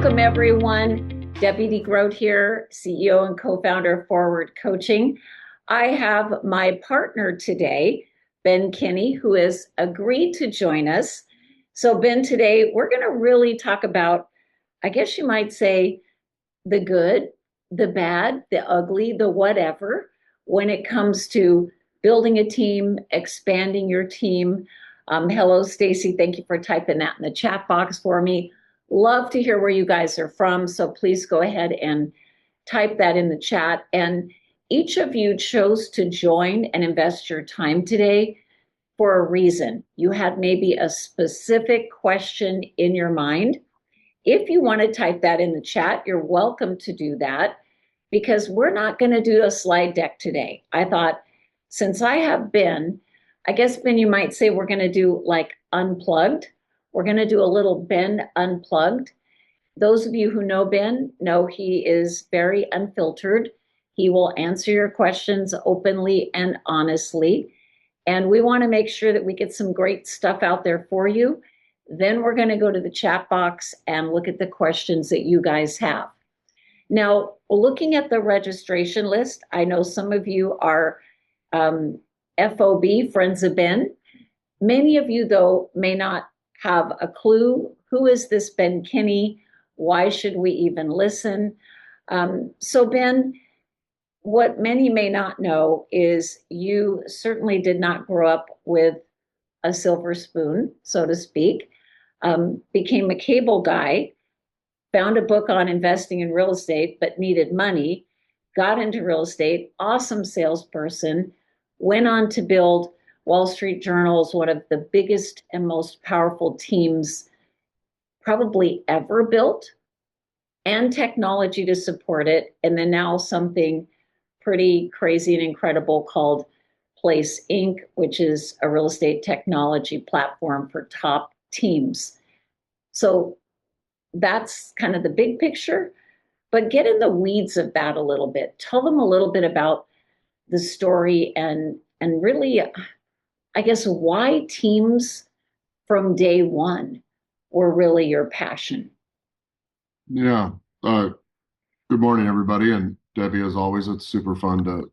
Welcome, everyone. Deputy Grote here, CEO and co-founder of Forward Coaching. I have my partner today, Ben Kinney, who has agreed to join us. So, Ben, today we're going to really talk about, I guess you might say, the good, the bad, the ugly, the whatever, when it comes to building a team, expanding your team. Hello, Stacy. Thank you for typing that in the chat box for me. Love to hear where you guys are from. So please go ahead and type that in the chat. And each of you chose to join and invest your time today for a reason. You had maybe a specific question in your mind. If you want to type that in the chat, you're welcome to do that, because we're not going to do a slide deck today. I thought, since I have Ben, I guess, Ben, you might say we're going to do like unplugged. We're going to do a little Ben unplugged. Those of you who know Ben know he is very unfiltered. He will answer your questions openly and honestly. And we want to make sure that we get some great stuff out there for you. Then we're going to go to the chat box and look at the questions that you guys have. Now, looking at the registration list, I know some of you are FOB, Friends of Ben. Many of you, though, may not have a clue. Who is this Ben Kinney? Why should we even listen? So, Ben, what many may not know is you certainly did not grow up with a silver spoon, so to speak. Became a cable guy, found a book on investing in real estate, but needed money, got into real estate, awesome salesperson, went on to build Wall Street Journal's one of the biggest and most powerful teams probably ever built, and technology to support it. And then now something pretty crazy and incredible called Place Inc., which is a real estate technology platform for top teams. So that's kind of the big picture, but get in the weeds of that a little bit. Tell them a little bit about the story and really, I guess, why teams from day one were really your passion. Yeah. Good morning, everybody. And Debbie, as always, it's super fun to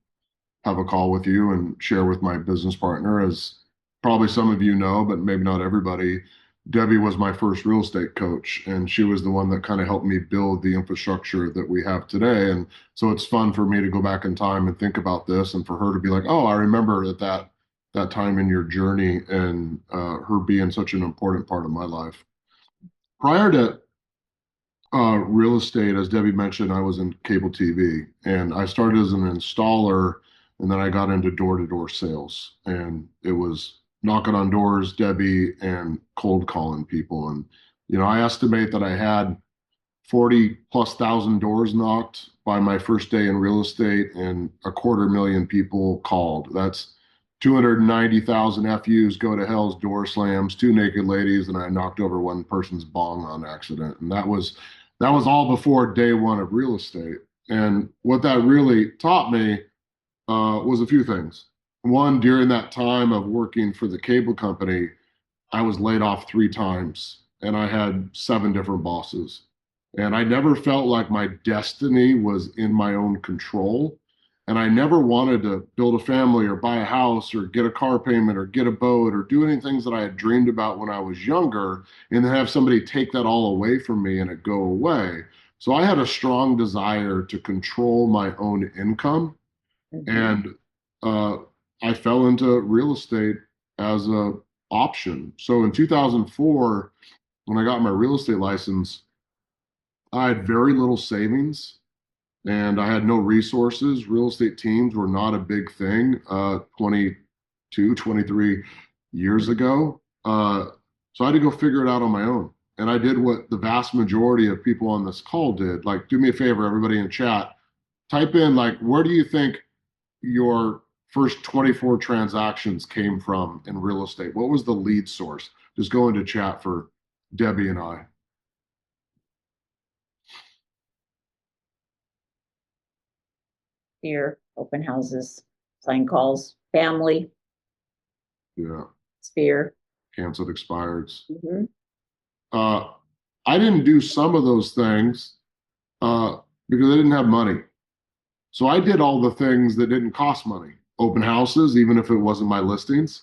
have a call with you and share with my business partner. As probably some of you know, but maybe not everybody, Debbie was my first real estate coach, and she was the one that kind of helped me build the infrastructure that we have today. And so it's fun for me to go back in time and think about this, and for her to be like, "Oh, I remember that time in your journey," and her being such an important part of my life. Prior to real estate, as Debbie mentioned, I was in cable TV, and I started as an installer, and then I got into door-to-door sales, and it was knocking on doors, Debbie, and cold calling people. And I estimate that I had 40 plus thousand doors knocked by my first day in real estate, and a 250,000 people called. That's 290,000 FUs, go to hell's door slams, two naked ladies, and I knocked over one person's bong on accident. And that was all before day one of real estate. And what that really taught me was a few things. One, during that time of working for the cable company, I was laid off 3 times, and I had 7 different bosses. And I never felt like my destiny was in my own control. And I never wanted to build a family or buy a house or get a car payment or get a boat or do any things that I had dreamed about when I was younger, and then have somebody take that all away from me and it go away. So I had a strong desire to control my own income. And uh, I fell into real estate as a option. So in 2004, when I got my real estate license, I had very little savings and I had no resources. Real estate teams were not a big thing 22, 23 years ago. So I had to go figure it out on my own. And I did what the vast majority of people on this call did. Like, do me a favor, everybody in chat, type in, like, where do you think your first 24 transactions came from in real estate? What was the lead source? Just go into chat for Debbie and I. Fear, open houses, sign calls, family, Yeah. fear. Canceled expireds. Mm-hmm. Uh, I didn't do some of those things because I didn't have money. So I did all the things that didn't cost money. Open houses, even if it wasn't my listings,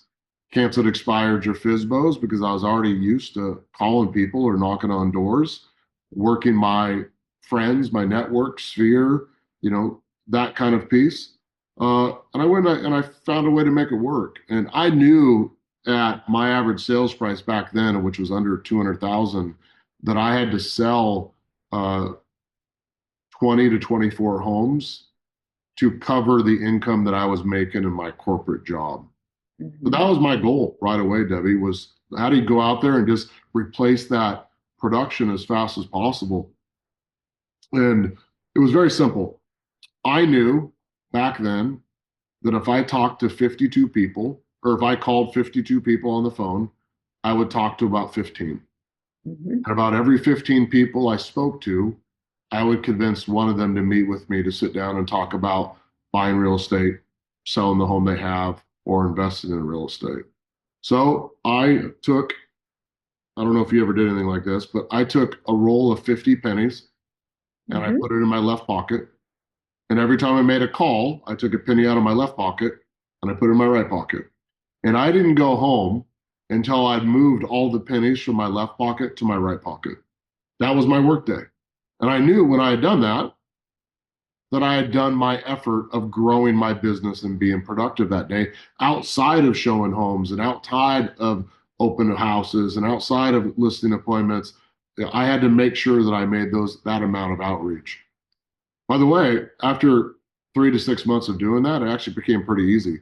canceled expireds or FISBOs because I was already used to calling people or knocking on doors, working my friends, my network sphere, you know, that kind of piece. And I went and I found a way to make it work. And I knew at my average sales price back then, which was under 200,000, that I had to sell uh, 20 to 24 homes to cover the income that I was making in my corporate job. But that Mhm. was my goal right away, Debbie, was how do you go out there and just replace that production as fast as possible? And it was very simple. I knew back then that if I talked to 52 people, or if I called 52 people on the phone, I would talk to about 15. Mhm. And about every 15 people I spoke to, I would convince one of them to meet with me to sit down and talk about buying real estate, selling the home they have, or investing in real estate. So I don't know if you ever did anything like this, but I took a roll of 50 pennies and I Mhm. put it in my left pocket. And every time I made a call, I took a penny out of my left pocket and I put it in my right pocket. And I didn't go home until I'd moved all the pennies from my left pocket to my right pocket. That was my work day. And I knew when I had done that, that I had done my effort of growing my business and being productive that day outside of showing homes and outside of open houses and outside of listing appointments. I had to make sure that I made that amount of outreach. By the way, after 3 to 6 months of doing that, it actually became pretty easy.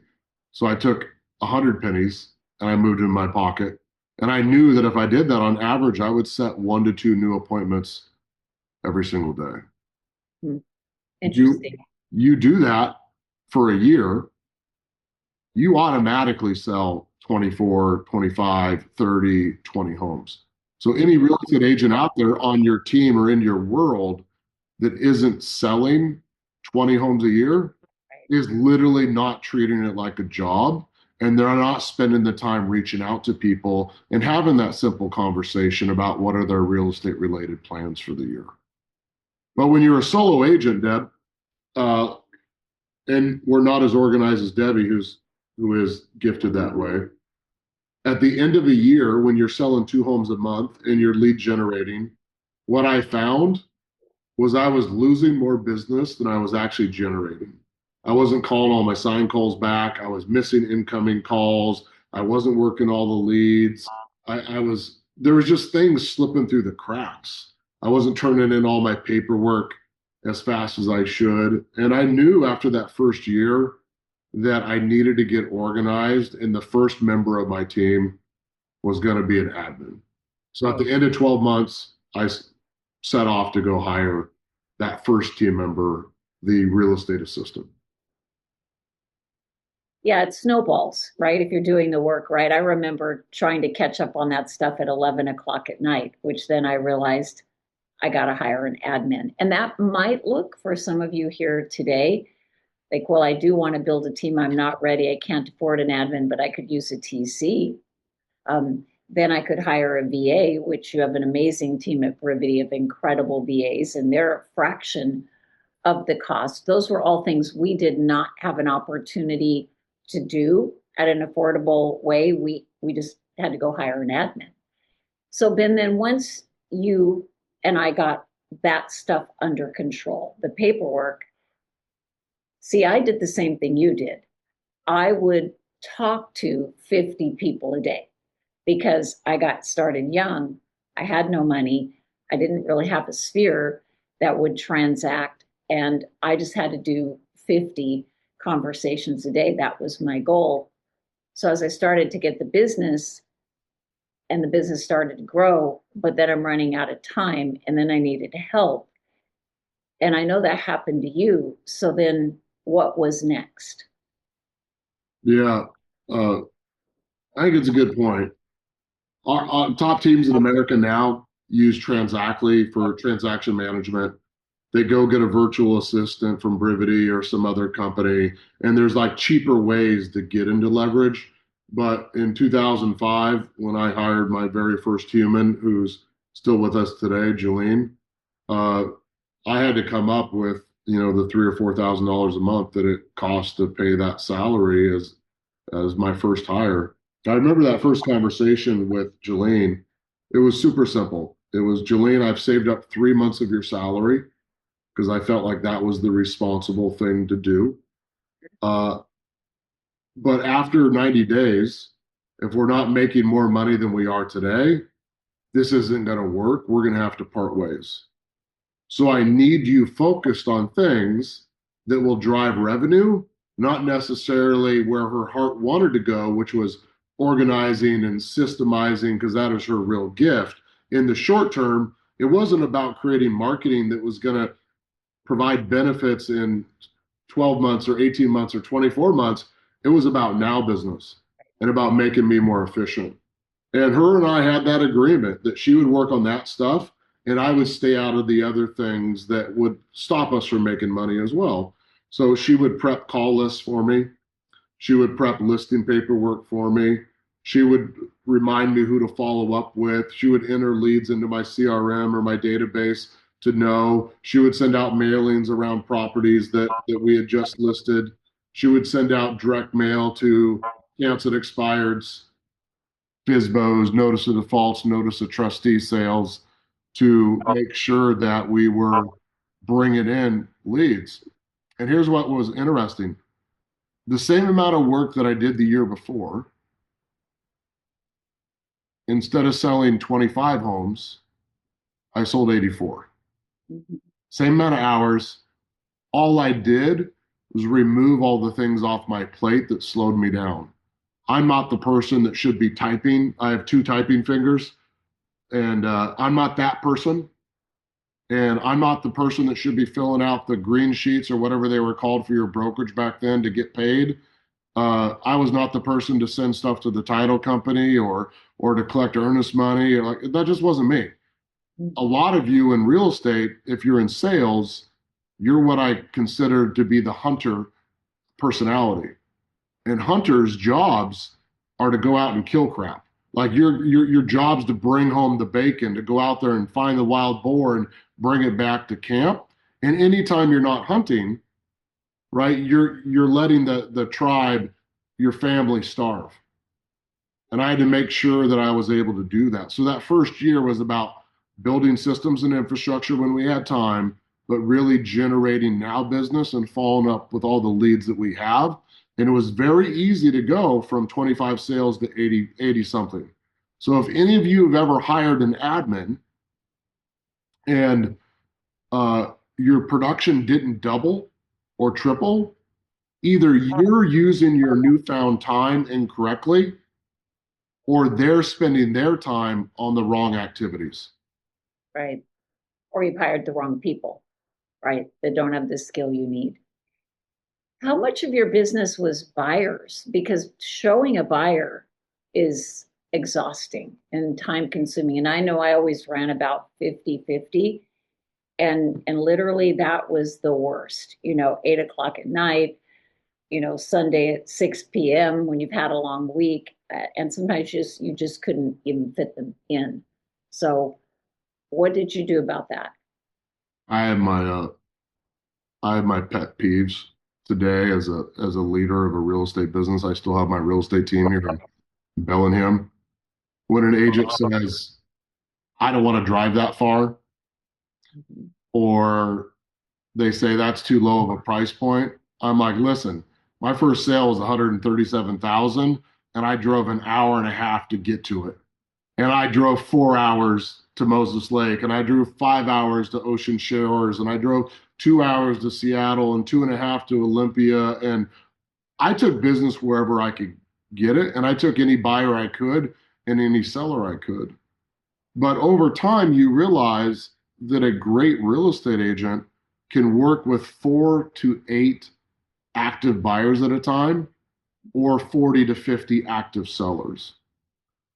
So I took 100 pennies and I moved in my pocket. And I knew that if I did that on average, I would set 1 to 2 new appointments every single day. Hmm. You Interesting. you do that for a year, you automatically sell 24, 25, 30, 20 homes. So any Mhm. real estate agent out there on your team or in your world that isn't selling 20 homes a year Right. is literally not treating it like a job. And they're not spending the time reaching out to people and having that simple conversation about what are their real estate related plans for the year. But when you're a solo agent, Deb, uh, and we're not as organized as Debbie, who is gifted that way. At the end of a year, when you're selling 2 homes a month and you're lead generating, what I found was I was losing more business than I was actually generating. I wasn't calling all my sign calls back. I was missing incoming calls. I wasn't working all the leads. There was just things slipping through the cracks. I wasn't turning in all my paperwork as fast as I should. And I knew after that first year that I needed to get organized. And the first member of my team was going to be an admin. So at the end of 12 months, I set off to go hire that first team member, the real estate assistant. Yeah, it snowballs, right? If you're doing the work right. I remember trying to catch up on that stuff at 11 o'clock at night, which then I realized I got to hire an admin. And that might look for some of you here today like, well, I do want to build a team. I'm not ready. I can't afford an admin, but I could use a TC. Then I could hire a VA, which you have an amazing team at Brivity of incredible VAs, and they're a fraction of the cost. Those were all things we did not have an opportunity to do at an affordable way. We just had to go hire an admin. So Ben, then once you and I got that stuff under control, the paperwork, see, I did the same thing you did. I would talk to 50 people a day because I got started young. I had no money. I didn't really have a sphere that would transact. And I just had to do 50 conversations a day. That was my goal. So as I started to get the business and the business started to grow, but then I'm running out of time and then I needed help. And I know that happened to you. So then what was next? Yeah, uh, I think it's a good point. Our top teams in America now use Transactly for transaction management. They go get a virtual assistant from Brivity or some other company, and there's like cheaper ways to get into leverage. But in 2005, when I hired my very first human, who's still with us today, Jolene. Uh, I had to come up with, the $3,000 or $4,000 a month that it cost to pay that salary as my first hire. I remember that first conversation with Jolene. It was super simple. It was, Jolene, I've saved up 3 months of your salary because I felt like that was the responsible thing to do. Uh, but after 90 days, if we're not making more money than we are today, this isn't going to work. We're going to have to part ways. So I need you focused on things that will drive revenue, not necessarily where her heart wanted to go, which was organizing and systemizing, because that is her real gift. In the short term, it wasn't about creating marketing that was going to provide benefits in 12 months or 18 months or 24 months. It was about now business and about making me more efficient. And her and I had that agreement that she would work on that stuff and I would stay out of the other things that would stop us from making money as well. So she would prep call lists for me. She would prep listing paperwork for me. She would remind me who to follow up with. She would enter leads into my CRM or my database to know. She would send out mailings around properties that we had just listed. She would send out direct mail to canceled expireds, FISBOs, notice of defaults, notice of trustee sales to make sure that we were bringing in leads. And here's what was interesting. The same amount of work that I did the year before, instead of selling 25 homes, I sold 84. Mhm. Same amount of hours. All I did was remove all the things off my plate that slowed me down. I'm not the person that should be typing. I have two typing fingers, and I'm not that person. And I'm not the person that should be filling out the green sheets or whatever they were called for your brokerage back then to get paid. I was not the person to send stuff to the title company or to collect earnest money. Like that just wasn't me. A lot of you in real estate, if you're in sales, you're what I consider to be the hunter personality. And hunters' jobs are to go out and kill crap. Like your job's to bring home the bacon, to go out there and find the wild boar and bring it back to camp. And anytime you're not hunting, right, you're letting the tribe, your family starve. And I had to make sure that I was able to do that. So that first year was about building systems and infrastructure when we had time, but really generating now business and following up with all the leads that we have. And it was very easy to go from 25 sales to 80 something. So if any of you have ever hired an admin and your production didn't double or triple, either you're using your newfound time incorrectly or they're spending their time on the wrong activities. Right. Or you've hired the wrong people, right? That don't have the skill you need. How much of your business was buyers? Because showing a buyer is exhausting and time consuming. And I know I always ran about 50-50. And literally that was the worst, 8 o'clock at night, Sunday at 6 p.m. when you've had a long week. And sometimes you just couldn't even fit them in. So what did you do about that? I have my pet peeves today as a leader of a real estate business. I still have my real estate team here in Bellingham. When an agent says, I don't want to drive that far, Mhm. or they say that's too low of a price point, I'm like, listen, my first sale was 137,000 and I drove an hour and a half to get to it. And I drove 4 hours to Moses Lake, and I drove 5 hours to Ocean Shores, and I drove 2 hours to Seattle and 2.5 to Olympia. And I took business wherever I could get it, and I took any buyer I could and any seller I could. But over time, you realize that a great real estate agent can work with 4 to 8 active buyers at a time or 40 to 50 active sellers.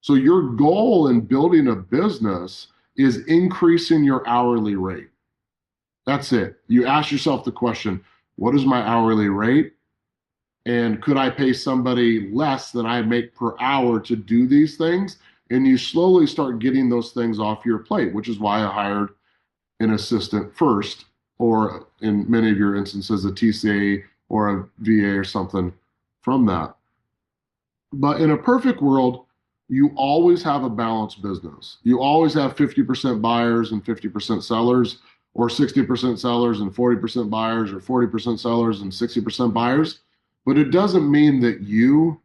So your goal in building a business is increasing your hourly rate. That's it. You ask yourself the question, what is my hourly rate? And could I pay somebody less than I make per hour to do these things? and you slowly start getting those things off your plate, which is why I hired an assistant first, or in many of your instances, a TCA or a VA or something from that. But in a perfect world, you always have a balanced business. You always have 50% buyers and 50% sellers, or 60% sellers and 40% buyers, or 40% sellers and 60% buyers. But it doesn't mean that you,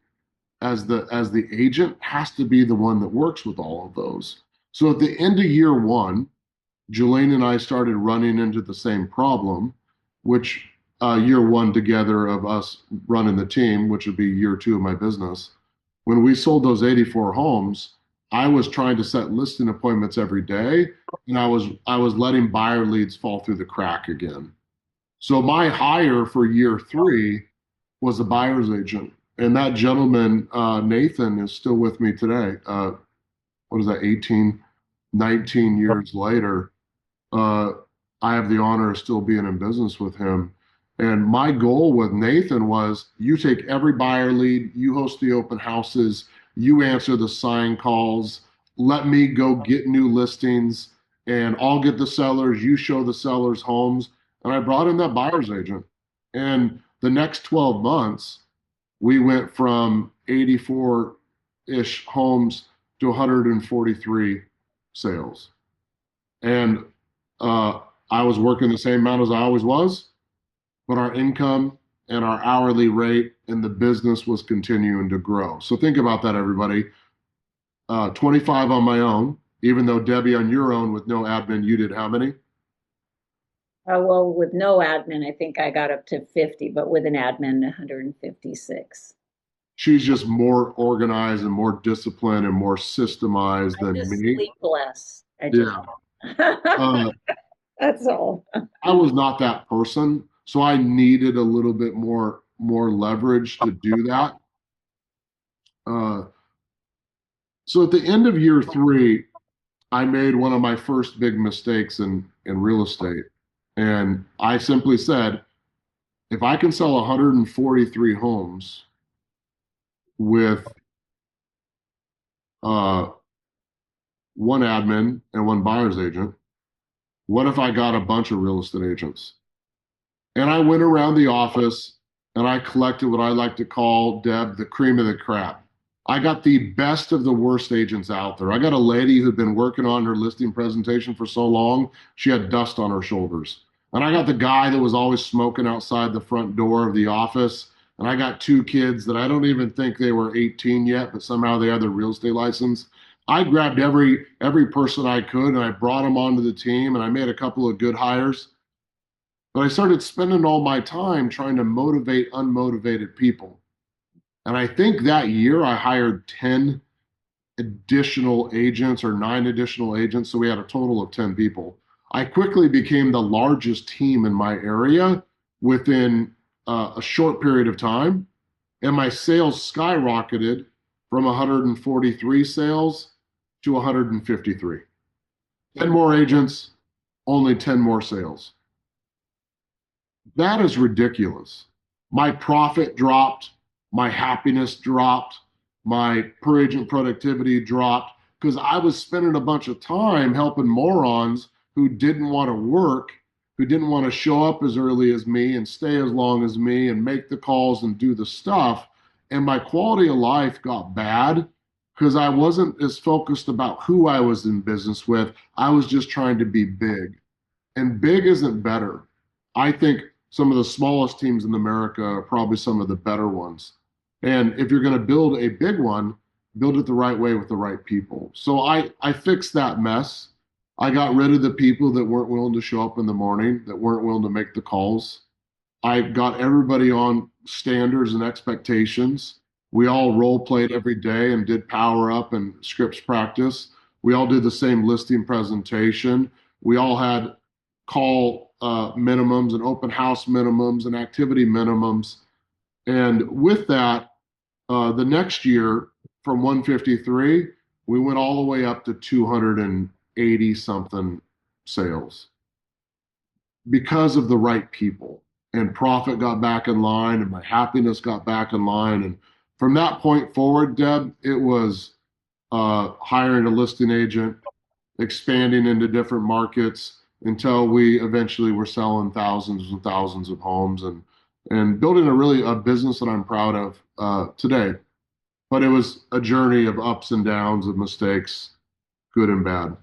as the agent, has to be the one that works with all of those. So at the end of year one, Jelaine and I started running into the same problem, which year one together of us running the team, which would be year two of my business. When we sold those 84 homes, I was trying to set listing appointments every day, and I was letting buyer leads fall through the crack again. So my hire for year three was a buyer's agent, and that gentleman, Nathan, is still with me today. What is that, 18, 19 years later? uh, I have the honor of still being in business with him. And my goal with Nathan was, you take every buyer lead, you host the open houses, you answer the sign calls, let me go get new listings, and I'll get the sellers, you show the sellers homes. And I brought in that buyer's agent. And the next 12 months, we went from 84-ish homes to 143 sales. And I was working the same amount as I always was, but our income and our hourly rate and the business was continuing to grow. So think about that, everybody. 25 on my own, even though Debbie, on your own with no admin, you did how many? Well, with no admin, I think I got up to 50, but with an admin, 156. She's just more organized and more disciplined and more systemized I than just me. sleep less. I just, Yeah. Uh, that's all. I was not that person, so I needed a little bit more leverage to do that. Uh, so at the end of year three, I made one of my first big mistakes in real estate, and I simply said, if I can sell 143 homes with uh, one admin and one buyer's agent, what if I got a bunch of real estate agents? And I went around the office and I collected what I like to call, Deb, the cream of the crop. I got the best of the worst agents out there. I got a lady who'd been working on her listing presentation for so long, she had dust on her shoulders. And I got the guy that was always smoking outside the front door of the office. And I got two kids that I don't even think they were 18 yet, but somehow they had their real estate license. I grabbed every person I could and I brought them onto the team, and I made a couple of good hires. But I started spending all my time trying to motivate unmotivated people. And I think that year I hired 10 additional agents or 9 additional agents. So we had a total of 10 people. I quickly became the largest team in my area within a short period of time. And my sales skyrocketed from 143 sales to 153. 10 more agents, only 10 more sales. That is ridiculous. My profit dropped, my happiness dropped, my per agent productivity dropped because I was spending a bunch of time helping morons who didn't want to work, who didn't want to show up as early as me and stay as long as me and make the calls and do the stuff. And my quality of life got bad because I wasn't as focused about who I was in business with. I was just trying to be big. And big isn't better. I think some of the smallest teams in America are probably some of the better ones. And if you're going to build a big one, build it the right way with the right people. So I fixed that mess. I got rid of the people that weren't willing to show up in the morning, that weren't willing to make the calls. I got everybody on standards and expectations. We all role played every day and did power up and scripts practice. We all did the same listing presentation. We all had call minimums and open house minimums and activity minimums. And with that, the next year from 153, we went all the way up to 280 something sales because of the right people. And profit got back in line and my happiness got back in line. And from that point forward, Deb, it was hiring a listing agent, expanding into different markets until we eventually were selling thousands and thousands of homes and building a business that I'm proud of today. But it was a journey of ups and downs, of mistakes, good and bad.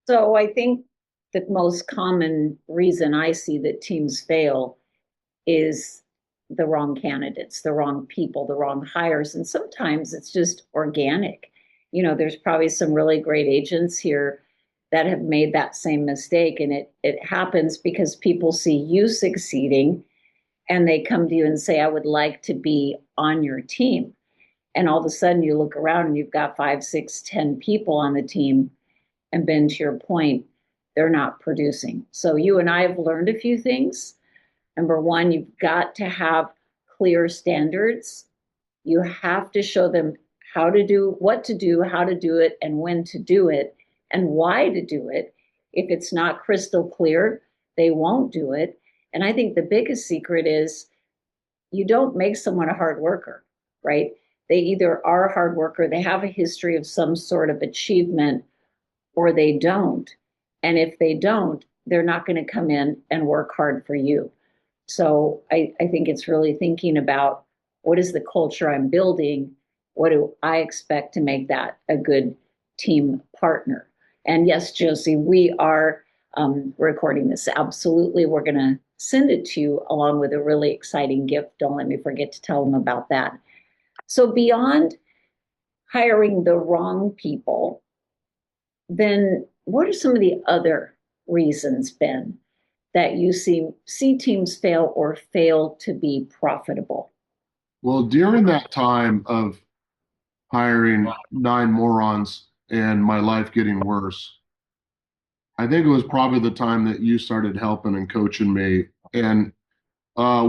So I think the most common reason I see that teams fail is the wrong candidates, the wrong people, the wrong hires. And sometimes it's just organic. There's probably some really great agents here that have made that same mistake. And it happens because people see you succeeding and they come to you and say, I would like to be on your team. And all of a sudden you look around and you've got 5, 6, 10 people on the team. And Ben, to your point, they're not producing. So you and I have learned a few things. Number one, you've got to have clear standards. You have to show them how to do, what to do, how to do it, and when to do it, and why to do it. If it's not crystal clear, they won't do it. And I think the biggest secret is you don't make someone a hard worker, right? They either are a hard worker, they have a history of some sort of achievement, or they don't. And if they don't, they're not going to come in and work hard for you. So I think it's really thinking about what is the culture I'm building? What do I expect to make that a good team partner? And yes, Josie, we are recording this. Absolutely. We're going to send it to you along with a really exciting gift. Don't let me forget to tell them about that. So beyond hiring the wrong people, then what are some of the other reasons, Ben, that you see teams fail or fail to be profitable? Well, during that time of hiring nine morons and my life getting worse, I think it was probably the time that you started helping and coaching me. And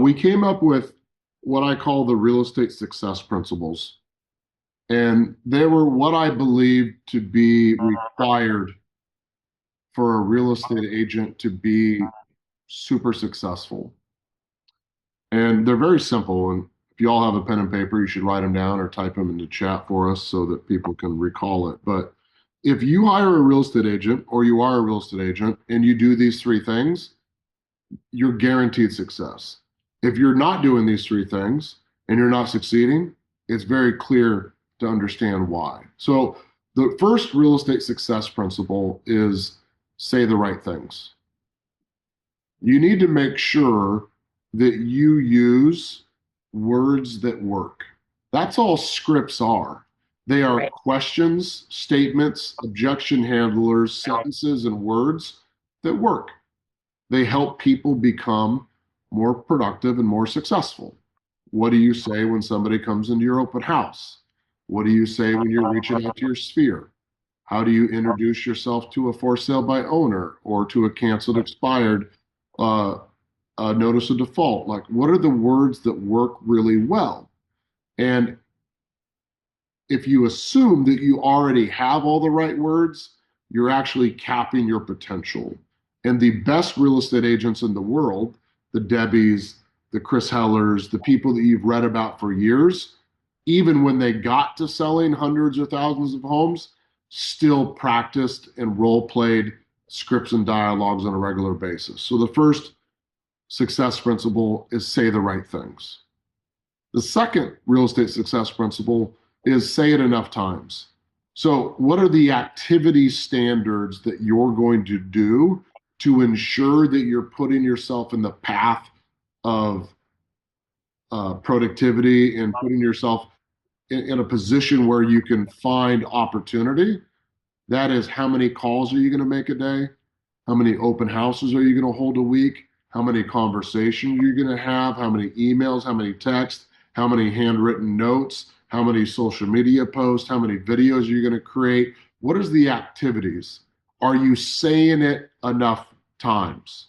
we came up with what I call the real estate success principles. And they were what I believed to be required for a real estate agent to be super successful. And they're very simple. And if you all have a pen and paper, you should write them down or type them in the chat for us so that people can recall it. But if you hire a real estate agent or you are a real estate agent and you do these three things, you're guaranteed success. If you're not doing these three things and you're not succeeding, it's very clear to understand why. So the first real estate success principle is say the right things. You need to make sure that you use words that work. That's all scripts are. They are Right. questions, statements, objection handlers, sentences, and words that work. They help people become more productive and more successful. What do you say when somebody comes into your open house? What do you say when you're reaching out to your sphere? How do you introduce yourself to a for sale by owner or to a canceled expired uh, notice of default? Like, what are the words that work really well? And if you assume that you already have all the right words, you're actually capping your potential. And the best real estate agents in the world, the Debbies, the Chris Hellers, the people that you've read about for years, even when they got to selling hundreds or thousands of homes, still practiced and role played scripts and dialogues on a regular basis. So the first success principle is say the right things. The second real estate success principle is say it enough times. So, what are the activity standards that you're going to do to ensure that you're putting yourself in the path of productivity and putting yourself in a position where you can find opportunity? That is, how many calls are you going to make a day? How many open houses are you going to hold a week? How many conversations you're going to have? How many emails? How many texts? How many handwritten notes? How many social media posts? How many videos are you going to create? What is the activities? Are you saying it enough times?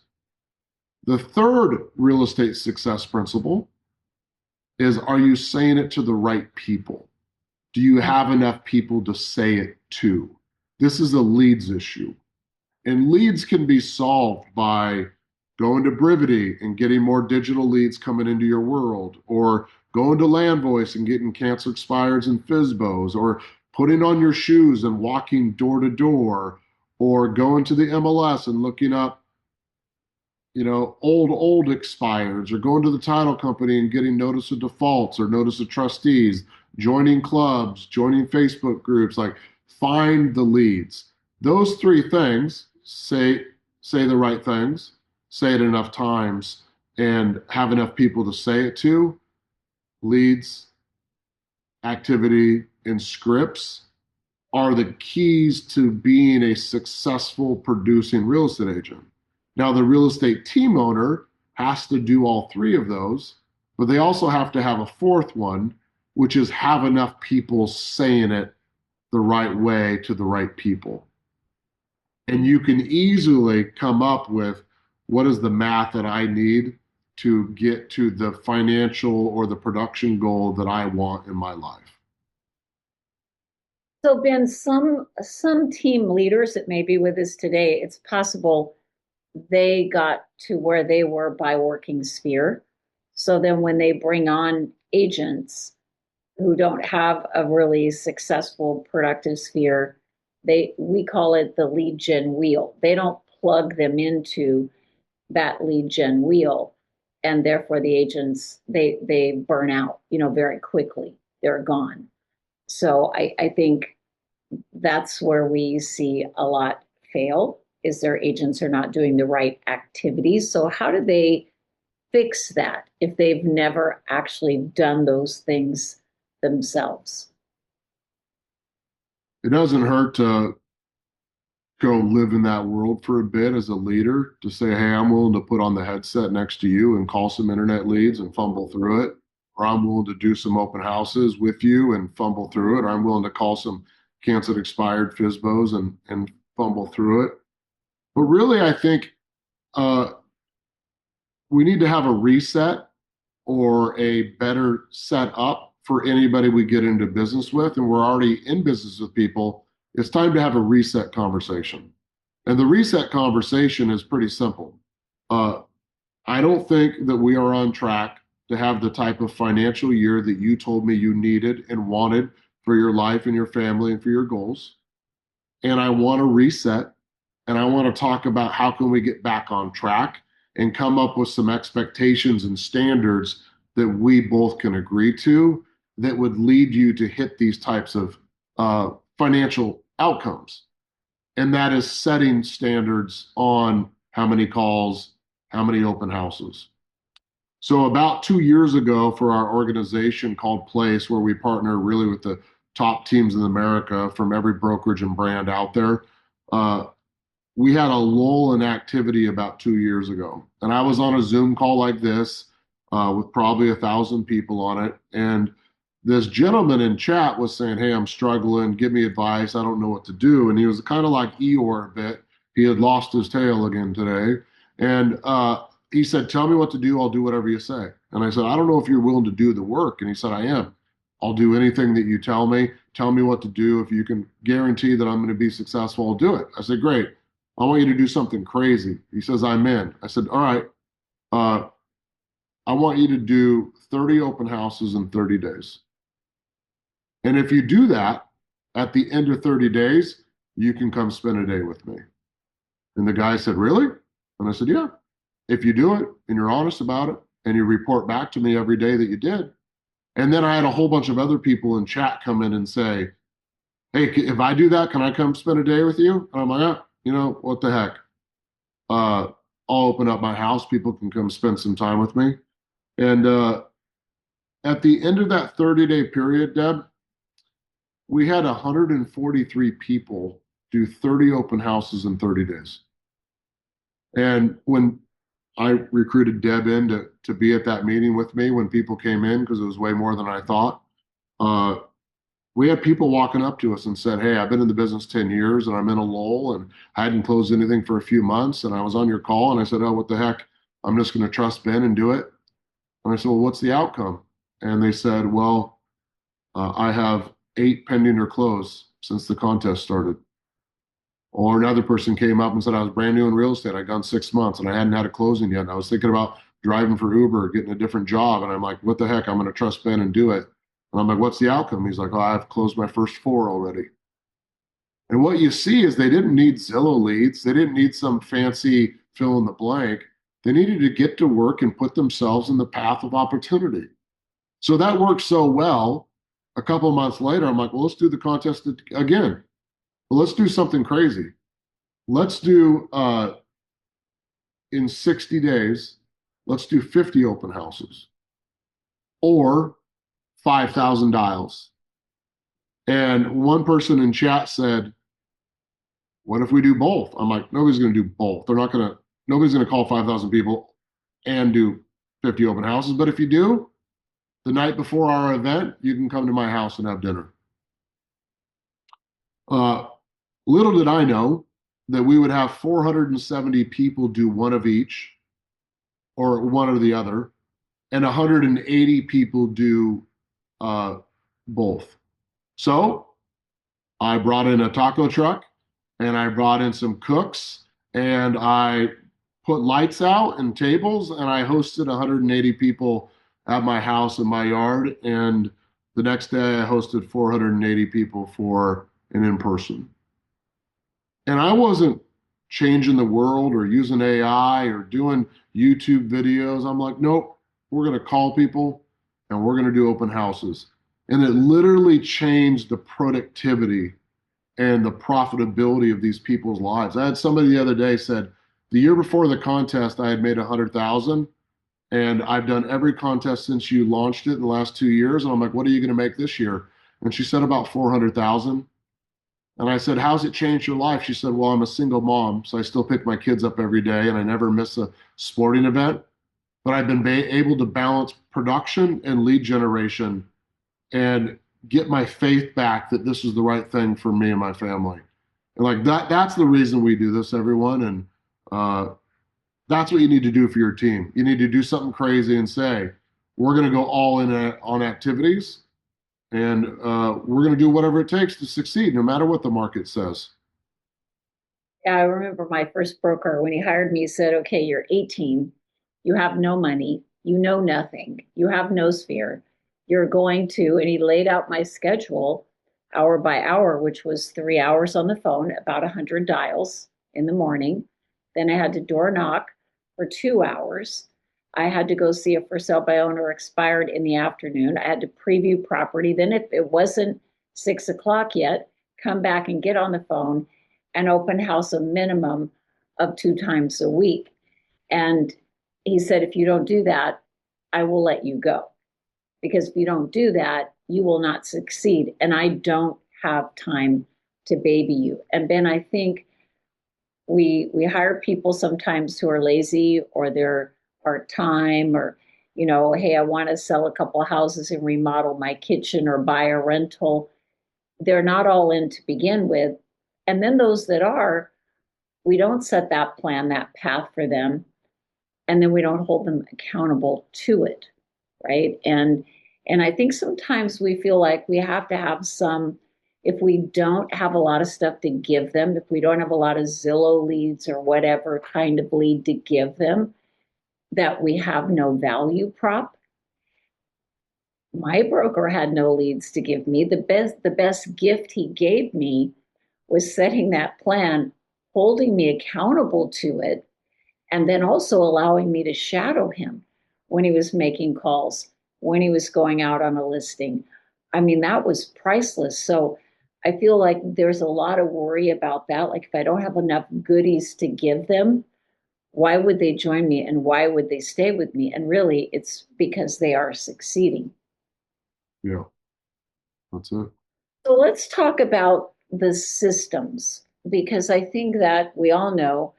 The third real estate success principle is, are you saying it to the right people? Do you have enough people to say it to? This is a leads issue. And leads can be solved by going to Brivity and getting more digital leads coming into your world, or going to Land Voice and getting cancel expireds and FISBOs, or putting on your shoes and walking door to door, or going to the MLS and looking up, old expireds, or going to the title company and getting notice of defaults or notice of trustees, joining clubs, joining Facebook groups, like find the leads. Those three things, say the right things, say it enough times, and have enough people to say it to, leads, activity, and scripts are the keys to being a successful producing real estate agent. Now, the real estate team owner has to do all three of those, but they also have to have a fourth one, which is have enough people saying it the right way to the right people. And you can easily come up with what is the math that I need to get to the financial or the production goal that I want in my life. So, Ben, some team leaders that may be with us today, it's possible they got to where they were by working sphere. So then when they bring on agents who don't have a really successful productive sphere, we call it the lead gen wheel. They don't plug them into that lead gen wheel, and therefore the agents they burn out, very quickly. They're gone. So I think that's where we see a lot fail, is their agents are not doing the right activities. So how do they fix that if they've never actually done those things themselves? It doesn't hurt to go live in that world for a bit as a leader, to say, hey, I'm willing to put on the headset next to you and call some internet leads and fumble through it. Or I'm willing to do some open houses with you and fumble through it. Or I'm willing to call some canceled expired FISBOs and fumble through it. But really, I think uh, we need to have a reset or a better setup for anybody we get into business with. And we're already in business with people. It's time to have a reset conversation. And the reset conversation is pretty simple. Uh, I don't think that we are on track to have the type of financial year that you told me you needed and wanted for your life and your family and for your goals. And I want to reset, and I want to talk about how can we get back on track and come up with some expectations and standards that we both can agree to that would lead you to hit these types of financial outcomes. And that is setting standards on how many calls, how many open houses. So about 2 years ago, for our organization called Place, where we partner really with the top teams in America from every brokerage and brand out there, uh, we had a lull in activity about 2 years ago. And I was on a Zoom call like this with probably 1,000 people on it. And this gentleman in chat was saying, hey, I'm struggling. Give me advice. I don't know what to do. And he was kind of like Eeyore a bit. He had lost his tail again today. And he said, tell me what to do. I'll do whatever you say. And I said, I don't know if you're willing to do the work. And he said, I am. I'll do anything that you tell me. Tell me what to do. If you can guarantee that I'm going to be successful, I'll do it. I said, great. I want you to do something crazy. He says, I'm in. I said, all right. I want you to do 30 open houses in 30 days. And if you do that, at the end of 30 days, you can come spend a day with me. And the guy said, really? And I said, yeah. If you do it and you're honest about it and you report back to me every day that you did. And then I had a whole bunch of other people in chat come in and say, hey, if I do that, can I come spend a day with you? And I'm like, what the heck? I'll open up my house. People can come spend some time with me. And at the end of that 30-day period, Deb, we had 143 people do 30 open houses in 30 days. And when I recruited Deb in to be at that meeting with me, when people came in, because it was way more than I thought, we had people walking up to us and said, hey, I've been in the business 10 years and I'm in a lull and I hadn't closed anything for a few months. And I was on your call and I said, oh, what the heck? I'm just going to trust Ben and do it. And I said, well, what's the outcome? And they said, well, I have 8 pending or closed since the contest started. Or another person came up and said, I was brand new in real estate. I'd gone 6 months and I hadn't had a closing yet. And I was thinking about driving for Uber, getting a different job. And I'm like, what the heck? I'm going to trust Ben and do it. And I'm like, what's the outcome? He's like, oh, I've closed my first four already. And what you see is they didn't need Zillow leads. They didn't need some fancy fill in the blank. They needed to get to work and put themselves in the path of opportunity. So that worked so well. A couple of months later, I'm like, well, let's do the contest again. Well, let's do something crazy. Let's do in 60 days, let's do 50 open houses or 5,000 dials. And one person in chat said, what if we do both? I'm like, nobody's going to do both. Nobody's going to call 5,000 people and do 50 open houses. But if you do, the night before our event, you can come to my house and have dinner. Uh, Little did I know that we would have 470 people do one of each or one or the other, and 180 people do uh, both. So I brought in a taco truck and I brought in some cooks and I put lights out and tables and I hosted 180 people at my house in my yard. And the next day I hosted 480 people for an in person. And I wasn't changing the world or using AI or doing YouTube videos. I'm like, nope, we're going to call people and we're going to do open houses. And it literally changed the productivity and the profitability of these people's lives. I had somebody the other day said, the year before the contest, I had made 100,000 and I've done every contest since you launched it in the last 2 years. And I'm like, what are you going to make this year? And she said about 400,000. And I said, how's it changed your life? She said, well, I'm a single mom, so I still pick my kids up every day and I never miss a sporting event. But I've been able to balance production and lead generation and get my faith back that this is the right thing for me and my family. And like that's the reason we do this, everyone. And that's what you need to do for your team. You need to do something crazy and say, we're going to go all in on activities and we're going to do whatever it takes to succeed, no matter what the market says. Yeah, I remember my first broker when he hired me, he said, okay, you're 18, you have no money, you know nothing, you have no sphere. You're going to, and he laid out my schedule hour by hour, which was 3 hours on the phone, about 100 dials in the morning. Then I had to door knock for 2 hours. I had to go see if for sale by owner expired in the afternoon. I had to preview property. Then, if it wasn't 6 o'clock yet, come back and get on the phone and open house a minimum of 2 times a week. And he said, if you don't do that, I will let you go. Because if you don't do that, you will not succeed. And I don't have time to baby you. And Ben, I think we hire people sometimes who are lazy or they're part-time or, hey, I want to sell a couple of houses and remodel my kitchen or buy a rental. They're not all in to begin with. And then those that are, we don't set that plan, that path for them, and then we don't hold them accountable to it, right? And I think sometimes we feel like we have to have some, if we don't have a lot of stuff to give them, if we don't have a lot of Zillow leads or whatever kind of lead to give them, that we have no value prop. My broker had no leads to give me. The best gift he gave me was setting that plan, holding me accountable to it, and then also allowing me to shadow him when he was making calls, when he was going out on a listing. I mean, that was priceless. So I feel like there's a lot of worry about that. Like, if I don't have enough goodies to give them, why would they join me and why would they stay with me? And really, it's because they are succeeding. Yeah, that's it. So let's talk about the systems, because I think that we all know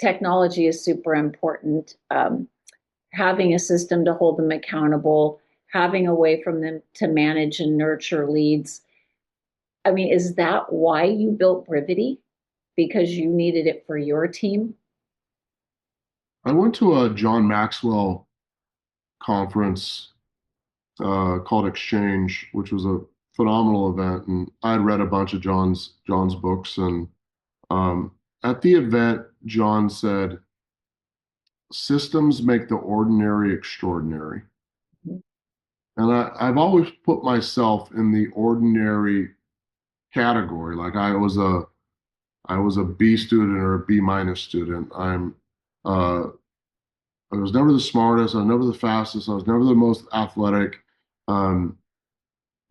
technology is super important. Having a system to hold them accountable, having a way from them to manage and nurture leads. I mean, is that why you built Brivity? Because you needed it for your team? I went to a John Maxwell conference called Exchange, which was a phenomenal event, and I'd read a bunch of John's books. And at the event, John said, "Systems make the ordinary extraordinary." And I've always put myself in the ordinary category. Like I was a B student or a B minus student. Uh, I was never the smartest. I was never the fastest. I was never the most athletic. Um,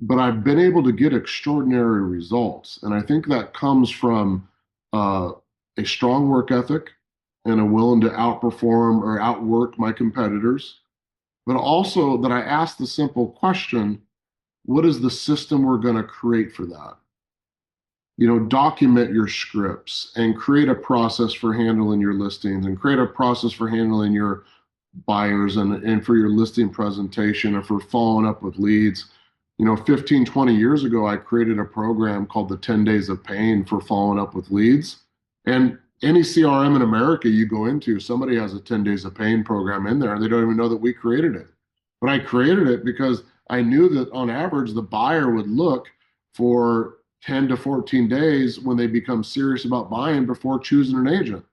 but I've been able to get extraordinary results. And I think that comes from uh, a strong work ethic and a willing to outperform or outwork my competitors, but also that I ask the simple question, what is the system we're going to create for that? Document your scripts and create a process for handling your listings and create a process for handling your buyers and for your listing presentation and for following up with leads. 15, 20 years ago, I created a program called the 10 Days of Pain for following up with leads. And any CRM in America you go into, somebody has a 10 Days of Pain program in there and they don't even know that we created it. But I created it because I knew that on average, the buyer would look for 10 to 14 days when they become serious about buying before choosing an agent.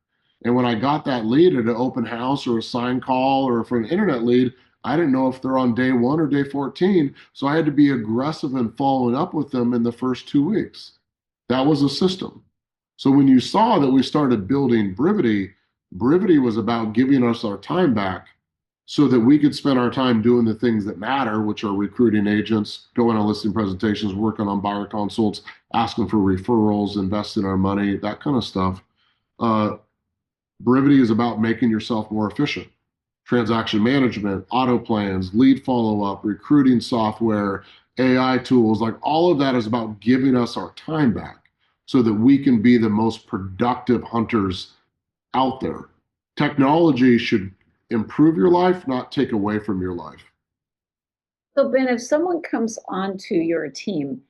And when I got that lead at an open house or a sign call or for an internet lead, I didn't know if they're on day one or day 14. So I had to be aggressive in following up with them in the first 2 weeks. That was a system. So when you saw that we started building Brivity, Brivity was about giving us our time back so that we could spend our time doing the things that matter, which are recruiting agents, going on listing presentations, working on buyer consults, asking for referrals, investing our money, that kind of stuff. Uh, Brevity is about making yourself more efficient. Transaction management, auto plans, lead follow up, recruiting software, AI tools, like all of that is about giving us our time back so that we can be the most productive hunters out there. Technology should improve your life, not take away from your life. So, Ben, if someone comes onto your team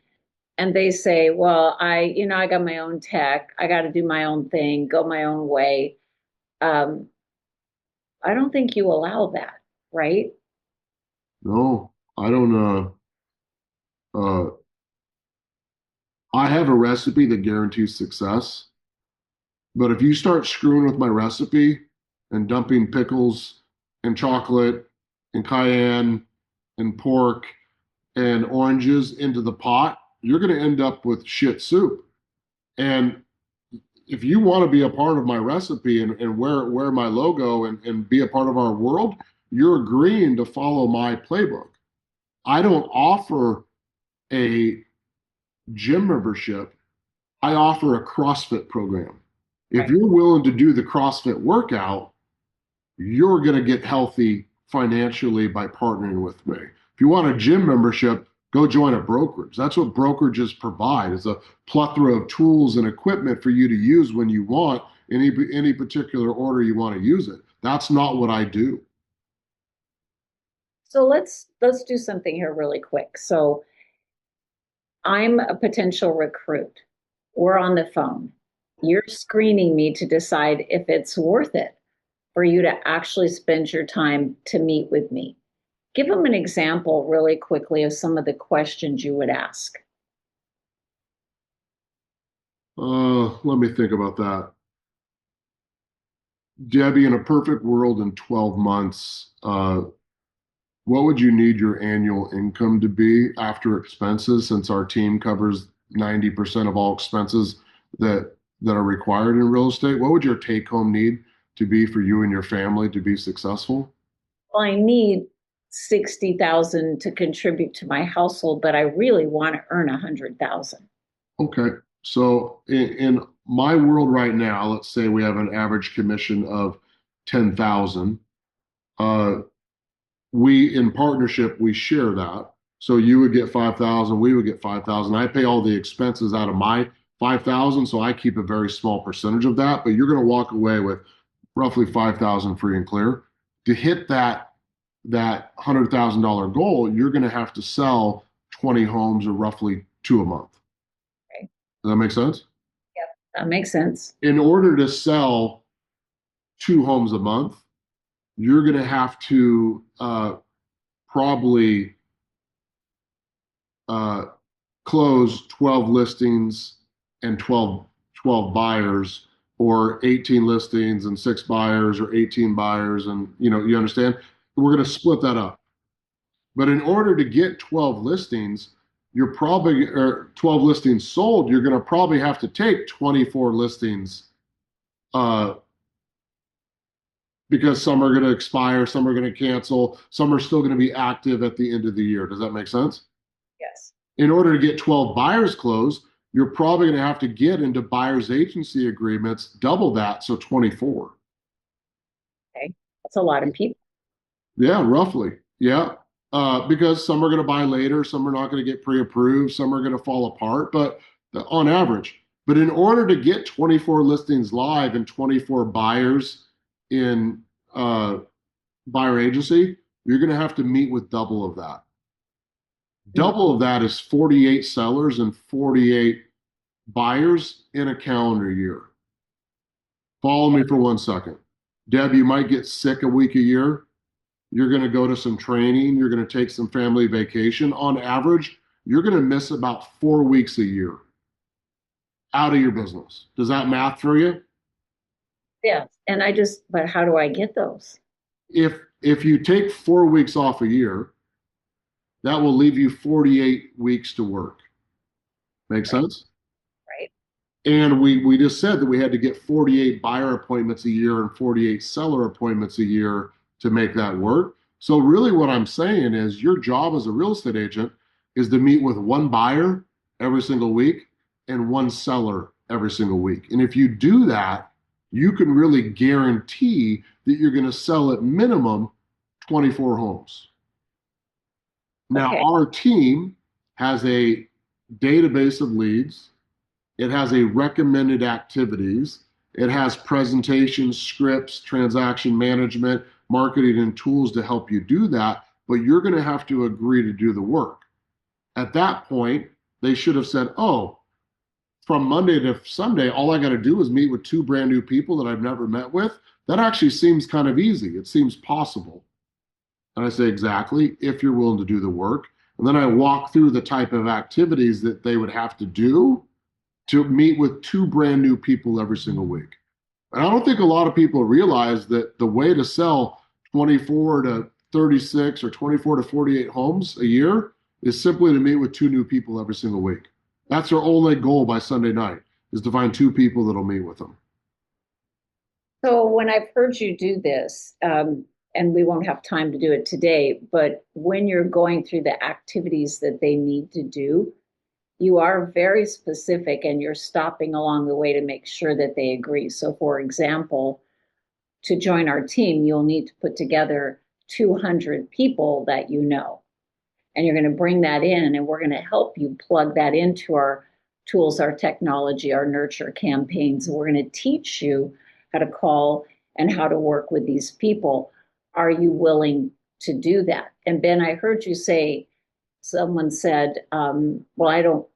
and they say, well, I got my own tech, I got to do my own thing, go my own way. Um, I don't think you allow that, right? No, I don't. I have a recipe that guarantees success. But if you start screwing with my recipe and dumping pickles and chocolate and cayenne and pork and oranges into the pot, you're going to end up with shit soup. And if you want to be a part of my recipe and wear my logo and be a part of our world, you're agreeing to follow my playbook. I don't offer a gym membership. I offer a CrossFit program. If Right. you're willing to do the CrossFit workout, you're going to get healthy financially by partnering with me. If you want a gym membership, go join a brokerage. That's what brokerages provide. It's a plethora of tools and equipment for you to use when you want any particular order you want to use it. That's not what I do. So let's do something here really quick. So I'm a potential recruit. We're on the phone. You're screening me to decide if it's worth it for you to actually spend your time to meet with me. Give them an example really quickly of some of the questions you would ask. Let me think about that. Debbie, in a perfect world in 12 months, what would you need your annual income to be after expenses, since our team covers 90% of all expenses that are required in real estate? What would your take home need to be for you and your family to be successful? Well, I need 60,000 to contribute to my household, but I really want to earn 100,000. Okay. So in my world right now, let's say we have an average commission of 10,000. Uh, we in partnership we share that. So you would get 5,000, we would get 5,000. I pay all the expenses out of my 5,000, so I keep a very small percentage of that, but you're going to walk away with roughly 5,000 free and clear. To hit that $100,000 goal, you're going to have to sell 20 homes or roughly two a month. Okay. Does that make sense? Yep, that makes sense. In order to sell two homes a month, you're going to have to probably uh, close 12 listings and 12 buyers, or 18 listings and six buyers, or 18 buyers. And you understand, we're going to split that up. But in order to get 12 listings, you're probably, or 12 listings sold, you're going to probably have to take 24 listings uh, because some are going to expire, some are going to cancel, some are still going to be active at the end of the year. Does that make sense? Yes. In order to get 12 buyers closed, you're probably going to have to get into buyer's agency agreements, double that, so 24. Okay. That's a lot of people. Yeah, roughly. Yeah. Because some are going to buy later, some are not going to get pre-approved, some are going to fall apart, but on average. But in order to get 24 listings live and 24 buyers in buyer agency, you're going to have to meet with double of that. Mm. Double of that is 48 sellers and 48 buyers in a calendar year. Follow me for 1 second. Deb, you might get sick a week a year. You're going to go to some training. You're going to take some family vacation. On average, you're going to miss about 4 weeks a year out of your business. Does that math for you? Yes. But how do I get those? If you take 4 weeks off a year, that will leave you 48 weeks to work. Make Right. sense? Right. And we just said that we had to get 48 buyer appointments a year and 48 seller appointments a year to make that work. So really what I'm saying is your job as a real estate agent is to meet with one buyer every single week and one seller every single week. And if you do that, you can really guarantee that you're going to sell at minimum 24 homes. Now, Okay. our team has a database of leads. It has a recommended activities. It has presentations, scripts, transaction management, marketing, and tools to help you do that. But you're going to have to agree to do the work. At that point, they should have said, oh, from Monday to Sunday, all I got to do is meet with two brand new people that I've never met with. That actually seems kind of easy. It seems possible. And I say, exactly, if you're willing to do the work. And then I walk through the type of activities that they would have to do to meet with two brand new people every single week. And I don't think a lot of people realize that the way to sell 24 to 36 or 24 to 48 homes a year is simply to meet with two new people every single week. That's our only goal by Sunday night is to find two people that'll meet with them. So when I've heard you do this, and we won't have time to do it today, but when you're going through the activities that they need to do, you are very specific and you're stopping along the way to make sure that they agree. So, for example, to join our team, you'll need to put together 200 people that you know. And you're going to bring that in, and we're going to help you plug that into our tools, our technology, our nurture campaigns. We're going to teach you how to call and how to work with these people. Are you willing to do that? And Ben, I heard you say, someone said, well, I don't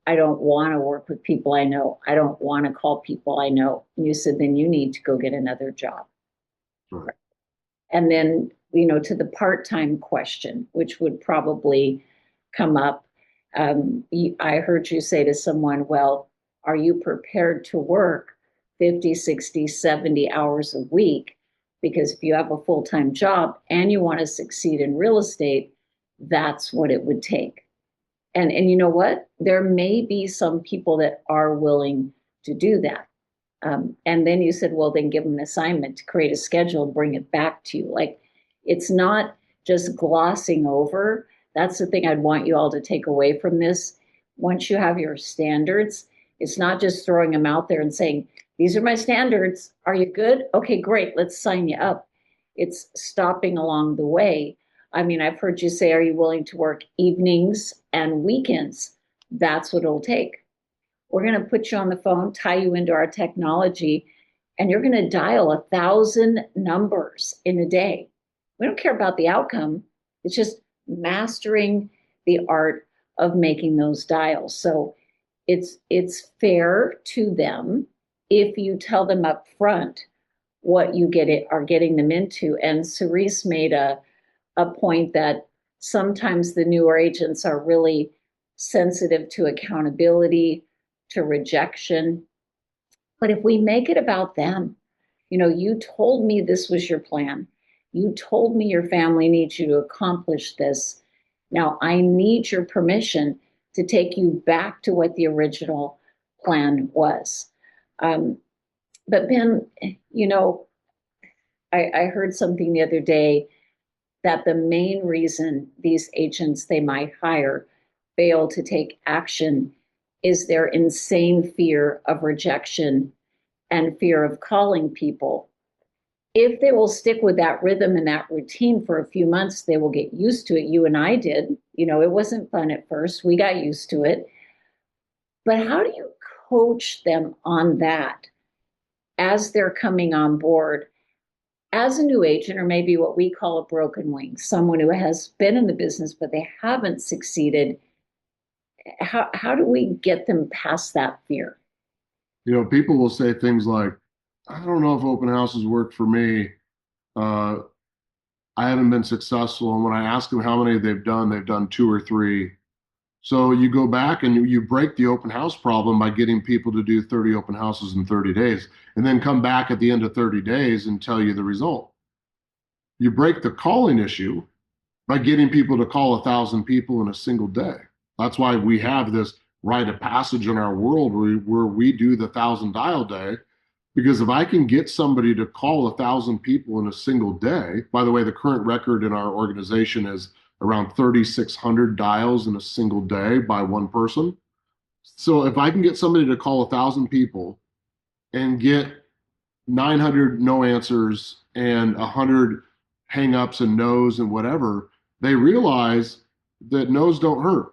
want to work with people I know. I don't want to call people I know. And you said, then you need to go get another job. Right. And then, to the part-time question, which would probably come up. I heard you say to someone, well, are you prepared to work 50, 60, 70 hours a week? Because if you have a full-time job and you want to succeed in real estate, that's what it would take. And you know what? There may be some people that are willing to do that. And then you said, well, then give them an assignment to create a schedule and bring it back to you. Like, it's not just glossing over. That's the thing I'd want you all to take away from this. Once you have your standards, it's not just throwing them out there and saying, these are my standards. Are you good? Okay, great. Let's sign you up. It's stopping along the way. I mean, I've heard you say, are you willing to work evenings and weekends? That's what it'll take. We're going to put you on the phone, tie you into our technology, and you're going to dial 1,000 numbers in a day. We don't care about the outcome. It's just mastering the art of making those dials. So it's fair to them if you tell them up front what you are getting them into. And Cerise made a point that sometimes the newer agents are really sensitive to accountability, to rejection. But if we make it about them, you told me this was your plan. You told me your family needs you to accomplish this. Now, I need your permission to take you back to what the original plan was. Um, but Ben, you know, I heard something the other day that the main reason these agents they might hire fail to take action is their insane fear of rejection and fear of calling people. If they will stick with that rhythm and that routine for a few months, they will get used to it. You and I did. You know, it wasn't fun at first. We got used to it. But how do you coach them on that as they're coming on board as a new agent, or maybe what we call a broken wing, someone who has been in the business but they haven't succeeded? How do we get them past that fear? People will say things like, I don't know if open houses work for me. Uh, I haven't been successful. And when I ask them how many they've done two or three. So you go back and you break the open house problem by getting people to do 30 open houses in 30 days, and then come back at the end of 30 days and tell you the result. You break the calling issue by getting people to call 1,000 people in a single day. That's why we have this rite of passage in our world where we do the 1,000 dial day. Because if I can get somebody to call 1,000 people in a single day, by the way, the current record in our organization is around 3,600 dials in a single day by one person. So if I can get somebody to call 1,000 people and get 900 no answers and 100 hangups and no's and whatever, they realize that no's don't hurt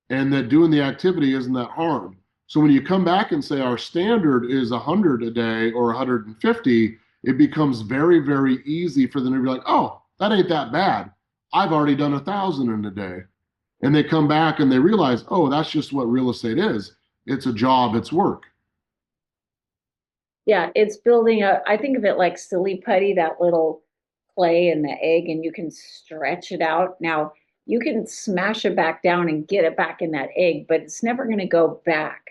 and that doing the activity isn't that hard. So when you come back and say our standard is 100 a day or 150, it becomes very, very easy for them to be like, oh, that ain't that bad. I've already done 1,000 in a day. And they come back and they realize, oh, that's just what real estate is. It's a job, it's work. Yeah, it's building I think of it like silly putty, that little clay in the egg, and you can stretch it out. Now, you can smash it back down and get it back in that egg, but it's never going to go back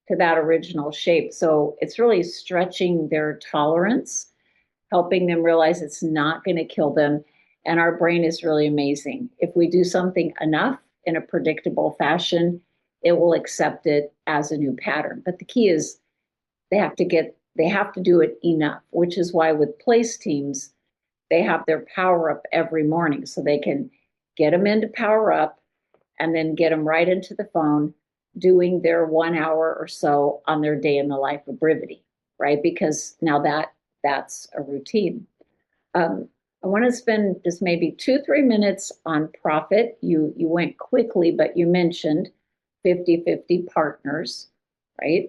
to that original shape. So it's really stretching their tolerance, helping them realize it's not going to kill them. And our brain is really amazing. If we do something enough in a predictable fashion, it will accept it as a new pattern. But the key is they have to do it enough, which is why with place teams, they have their power up every morning so they can get them into power up and then get them right into the phone doing their 1 hour or so on their day in the life of brevity, right? Because now that's a routine. I want to spend just maybe 2-3 minutes on profit. You went quickly, but you mentioned 50-50 partners, right?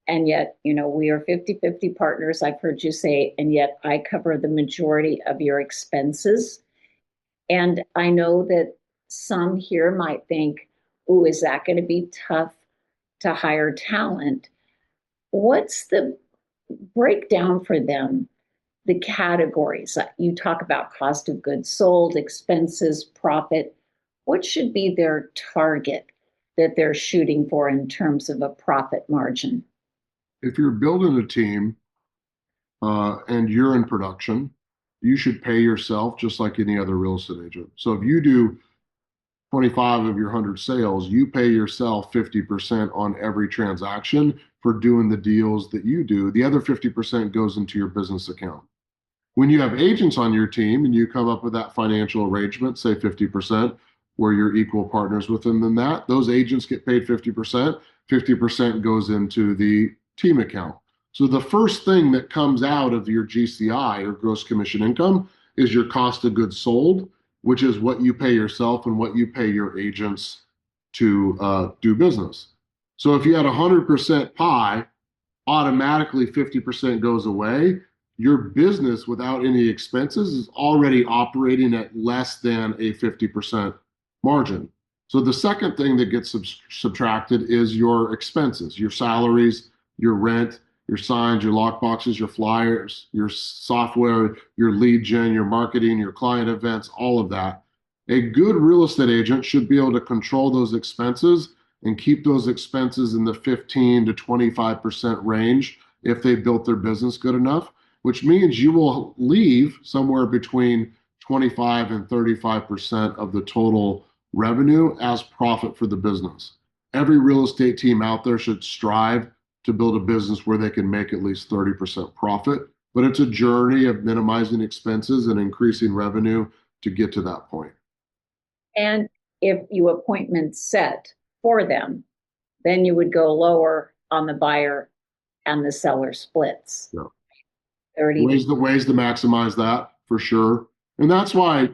And yet, we are 50-50 partners. I've heard you say, and yet I cover the majority of your expenses. And I know that some here might think, oh, is that going to be tough to hire talent? What's the breakdown for them? The categories you talk about: cost of goods sold, expenses, profit. What should be their target that they're shooting for in terms of a profit margin? If you're building a team and you're in production, you should pay yourself just like any other real estate agent. So if you do 25 of your 100 sales, you pay yourself 50% on every transaction for doing the deals that you do. The other 50% goes into your business account. When you have agents on your team and you come up with that financial arrangement, say 50%, where you're equal partners with them, then those agents get paid 50%, 50% goes into the team account. So the first thing that comes out of your GCI, or gross commission income, is your cost of goods sold, which is what you pay yourself and what you pay your agents to do business. So if you had 100% pie, automatically 50% goes away. Your business without any expenses is already operating at less than a 50% margin. So the second thing that gets subtracted is your expenses, your salaries, your rent, your signs, your lock boxes, your flyers, your software, your lead gen, your marketing, your client events, all of that. A good real estate agent should be able to control those expenses and keep those expenses in the 15 to 25% range if they built their business good enough, which means you will leave somewhere between 25 and 35% of the total revenue as profit for the business. Every real estate team out there should strive to build a business where they can make at least 30% profit, but it's a journey of minimizing expenses and increasing revenue to get to that point. And if you appointment set for them, then you would go lower on the buyer and the seller splits. Yeah. 30. Ways to maximize that for sure. And that's why,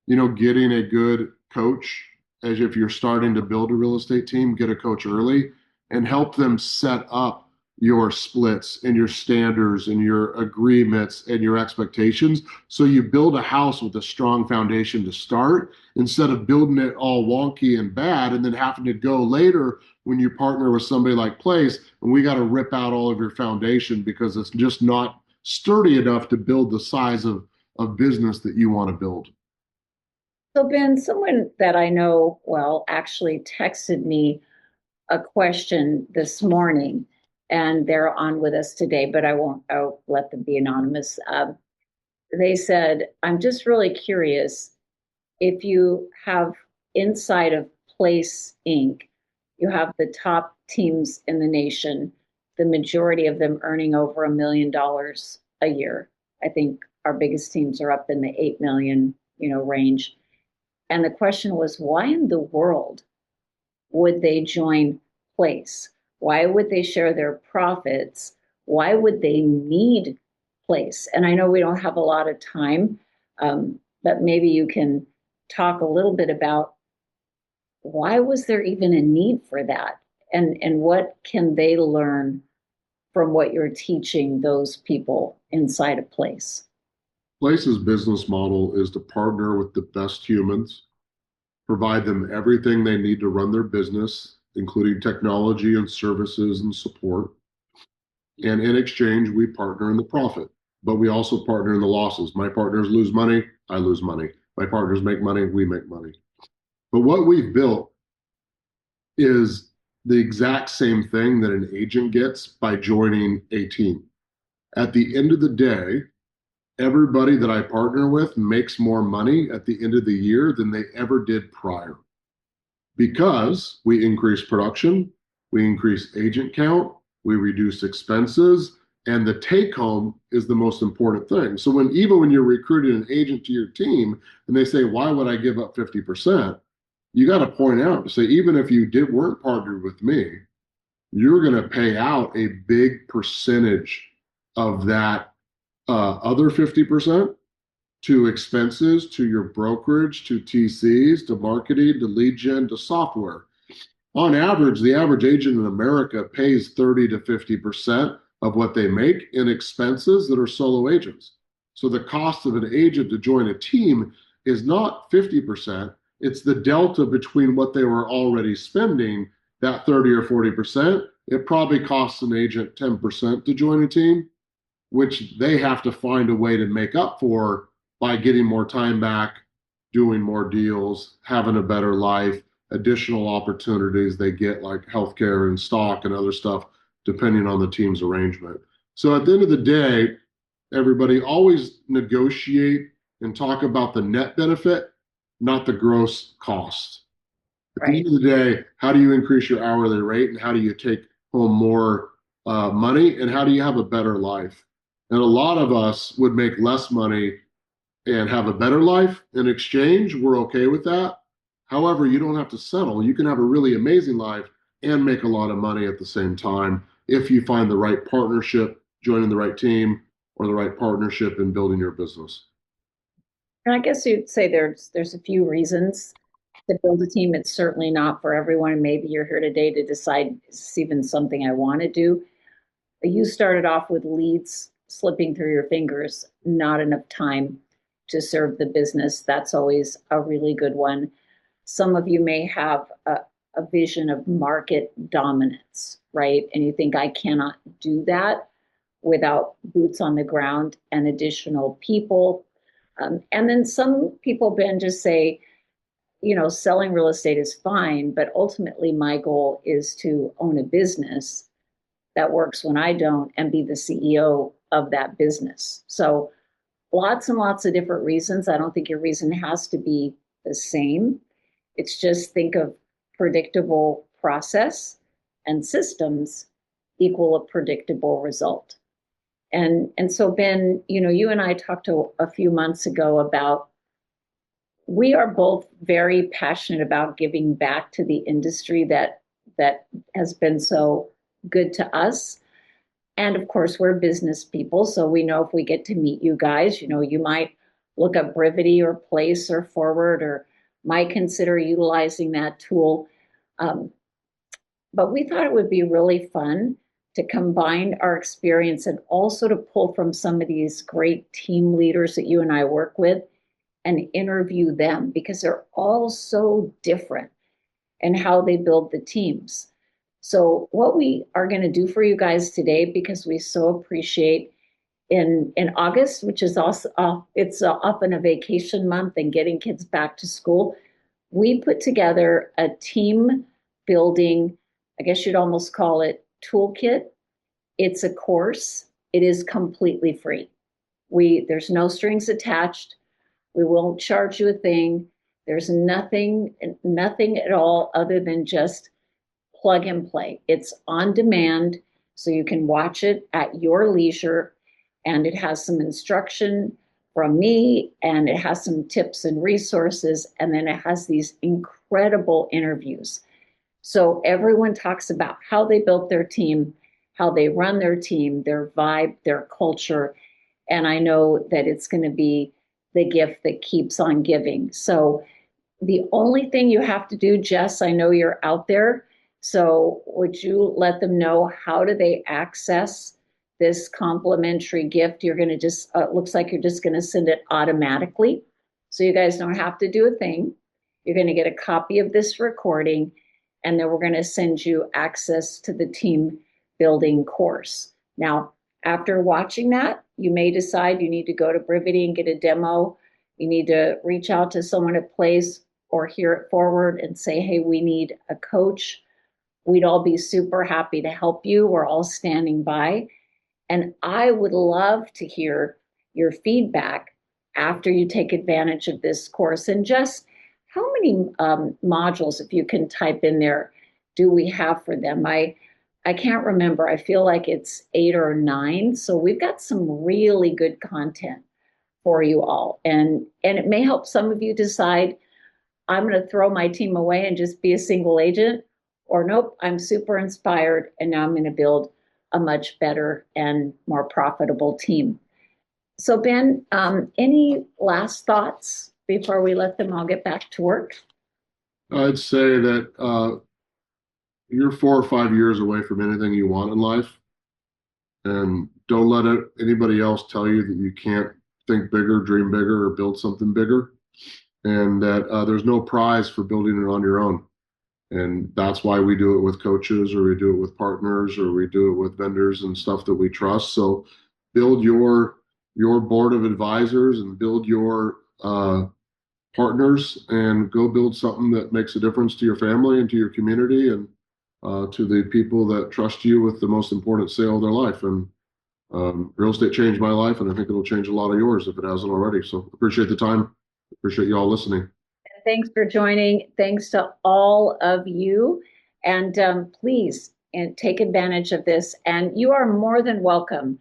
getting a good coach, as if you're starting to build a real estate team, get a coach early and help them set up your splits and your standards and your agreements and your expectations. So you build a house with a strong foundation to start instead of building it all wonky and bad and then having to go later when you partner with somebody like Place and we got to rip out all of your foundation because it's just not sturdy enough to build the size of business that you want to build. So, Ben, someone that I know well actually texted me a question this morning, and they're on with us today, but I'll let them be anonymous. They said, I'm just really curious if you have inside of Place Inc., you have the top teams in the nation, the majority of them earning over $1 million a year. I think our biggest teams are up in the 8 million, range. And the question was, why in the world would they join Place? Why would they share their profits? Why would they need Place? And I know we don't have a lot of time, but maybe you can talk a little bit about why was there even a need for that? And what can they learn from what you're teaching those people inside a Place? Place's business model is to partner with the best humans, provide them everything they need to run their business, including technology and services and support. And in exchange, we partner in the profit, but we also partner in the losses. My partners lose money, I lose money. My partners make money, we make money. But what we've built is the exact same thing that an agent gets by joining a team. At the end of the day, everybody that I partner with makes more money at the end of the year than they ever did prior because we increase production, we increase agent count, we reduce expenses, and the take home is the most important thing. So even when you're recruiting an agent to your team and they say, why would I give up 50%? You got to point out, say, even if you weren't partnered with me, you're going to pay out a big percentage of that other 50% to expenses, to your brokerage, to TCs, to marketing, to lead gen, to software. On average, the average agent in America pays 30 to 50% of what they make in expenses that are solo agents. So the cost of an agent to join a team is not 50%, it's the delta between what they were already spending, that 30 or 40%. It probably costs an agent 10% to join a team, which they have to find a way to make up for by getting more time back, doing more deals, having a better life, additional opportunities they get like healthcare and stock and other stuff, depending on the team's arrangement. So at the end of the day, everybody always negotiate and talk about the net benefit, not the gross cost. At the end of the day, how do you increase your hourly rate and how do you take home more money and how do you have a better life? And a lot of us would make less money and have a better life in exchange. We're okay with that. However, you don't have to settle. You can have a really amazing life and make a lot of money at the same time if you find the right partnership, joining the right team, or the right partnership in building your business. And I guess you'd say there's a few reasons to build a team. It's certainly not for everyone. Maybe you're here today to decide, is this even something I want to do? You started off with leads slipping through your fingers, not enough time to serve the business. That's always a really good one. Some of you may have a vision of market dominance, right? And you think, I cannot do that without boots on the ground and additional people. And then some people, Ben, just say, selling real estate is fine, but ultimately my goal is to own a business that works when I don't and be the CEO of that business. So lots and lots of different reasons. I don't think your reason has to be the same. It's just think of predictable process and systems equal a predictable result. And so Ben, you and I talked a few months ago about we are both very passionate about giving back to the industry that has been so good to us. And of course, we're business people, so we know if we get to meet you guys, you might look up Brivity or Place or Forward or might consider utilizing that tool. Um, but we thought it would be really fun to combine our experience and also to pull from some of these great team leaders that you and I work with and interview them because they're all so different in how they build the teams. So what we are going to do for you guys today, because we so appreciate in August, which is also it's often a vacation month and getting kids back to school, we put together a team building, I guess you'd almost call it toolkit. It's a course. It is completely free. There's no strings attached. We won't charge you a thing. There's nothing at all other than just plug and play. It's on demand, so you can watch it at your leisure. And it has some instruction from me, and it has some tips and resources, and then it has these incredible interviews. So everyone talks about how they built their team, how they run their team, their vibe, their culture. And I know that it's going to be the gift that keeps on giving. So the only thing you have to do, Jess, I know you're out there. So would you let them know how do they access this complimentary gift? You're going to just, looks like you're just going to send it automatically. So you guys don't have to do a thing. You're going to get a copy of this recording, and then we're going to send you access to the team building course. Now, after watching that, you may decide you need to go to Brivity and get a demo. You need to reach out to someone at Place or here at Forward and say, hey, we need a coach. We'd all be super happy to help you. We're all standing by. And I would love to hear your feedback after you take advantage of this course. And just how many modules, if you can type in there, do we have for them? I can't remember. I feel like it's 8 or 9. So we've got some really good content for you all. And it may help some of you decide, I'm going to throw my team away and just be a single agent, or nope, I'm super inspired and now I'm going to build a much better and more profitable team. So Ben, any last thoughts before we let them all get back to work? I'd say that you're 4 or 5 years away from anything you want in life, and don't let anybody else tell you that you can't think bigger, dream bigger, or build something bigger, and that there's no prize for building it on your own. And that's why we do it with coaches, or we do it with partners, or we do it with vendors and stuff that we trust. So build your board of advisors and build your partners, and go build something that makes a difference to your family and to your community, and to the people that trust you with the most important sale of their life. And real estate changed my life, and I think it'll change a lot of yours if it hasn't already. So appreciate the time. Appreciate you all listening. Thanks for joining. Thanks to all of you. And please take advantage of this. And you are more than welcome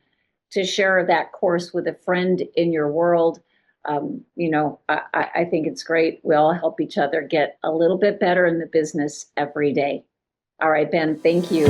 to share that course with a friend in your world. I think it's great. We all help each other get a little bit better in the business every day. All right, Ben, thank you.